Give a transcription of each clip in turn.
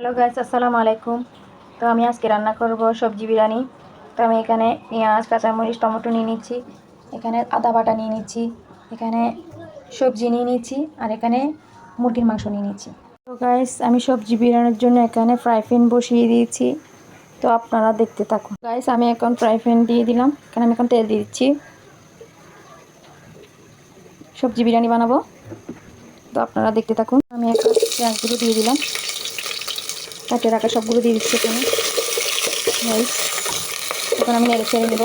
Hello guys, আসসালামু আলাইকুম। তো আমি আজকে রান্না করব সবজি বিরিয়ানি। তো আমি এখানে পেঁয়াজ, কাঁচামরিচ, টমেটো নিয়ে নিচ্ছি, এখানে আদা বাটা নিয়ে নিচ্ছি, এখানে সবজি নিয়ে নিচ্ছি, আর এখানে মুরগির মাংস নিয়ে নিচ্ছি। তো গাইস, আমি সবজি বিরিয়ানির জন্য এখানে ফ্রাই প্যান বসিয়ে দিয়েছি। তো আপনারা দেখতে থাকুন। গাইস, আমি এখন ফ্রাই প্যান দিয়ে দিলাম, এখানে আমি এখন তেল দিয়ে দিচ্ছি। সবজি বিরিয়ানি বানাবো, তো আপনারা দেখতে থাকুন। আমি এখন পেঁয়াজগুলো দিয়ে দিলাম, কাটে রাখা সবগুলো দিয়ে দিচ্ছি এখানে। গাইস, এখন আমি নেড়ে ছেড়ে নেব।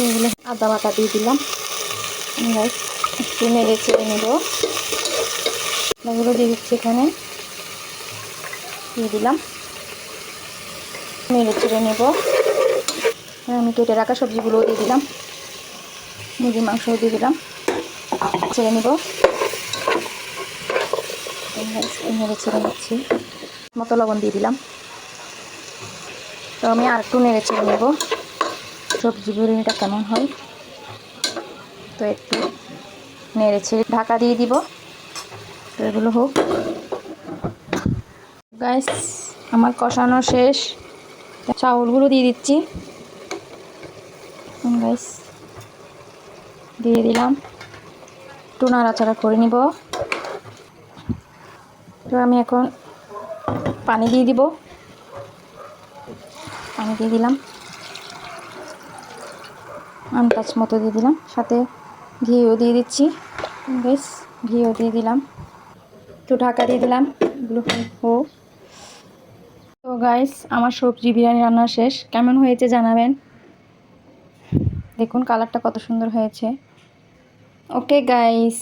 এগুলো আদা বাটা দিয়ে দিলাম। গাইস, একটু নেড়ে ছেড়ে নেব। এগুলো দিয়ে দিচ্ছি, এখানে দিয়ে দিলাম, নেড়ে ছেড়ে নেব। আমি কেটে রাখা সবজিগুলোও দিয়ে দিলাম, মুরগির মাংসও দিয়ে দিলাম, ছেড়ে নেব। নেড়ে ছেড়ে নিচ্ছি, মতো লবণ দিয়ে দিলাম। তো আমি আর একটু নেড়ে ছেড়ে নেব, সবজি বিরিয়ানিটা কেমন হয়। তো একটু নেড়ে ছেড়ে ঢাকা দিয়ে দিব। তো এগুলো হোক। গাইস, আমার কষানো শেষ, চাউলগুলো দিয়ে দিচ্ছি। গাইস, দিয়ে দিলাম, একটু নাড়াচাড়া করে নিব। তো আমি এখন পানি দিয়ে দিব, পানি দিয়ে দিলাম, আন্দাজ মতো দিয়ে দিলাম, সাথে ঘিও দিয়ে দিচ্ছি। গাইস, ঘিও দিয়ে দিলাম, একটু ঢাকা দিয়ে দিলাম। এগুলো হোক। তো গাইস, আমার সবজি বিরিয়ানি রান্না শেষ। কেমন হয়েছে জানাবেন। দেখুন কালারটা কত সুন্দর হয়েছে। Okay guys.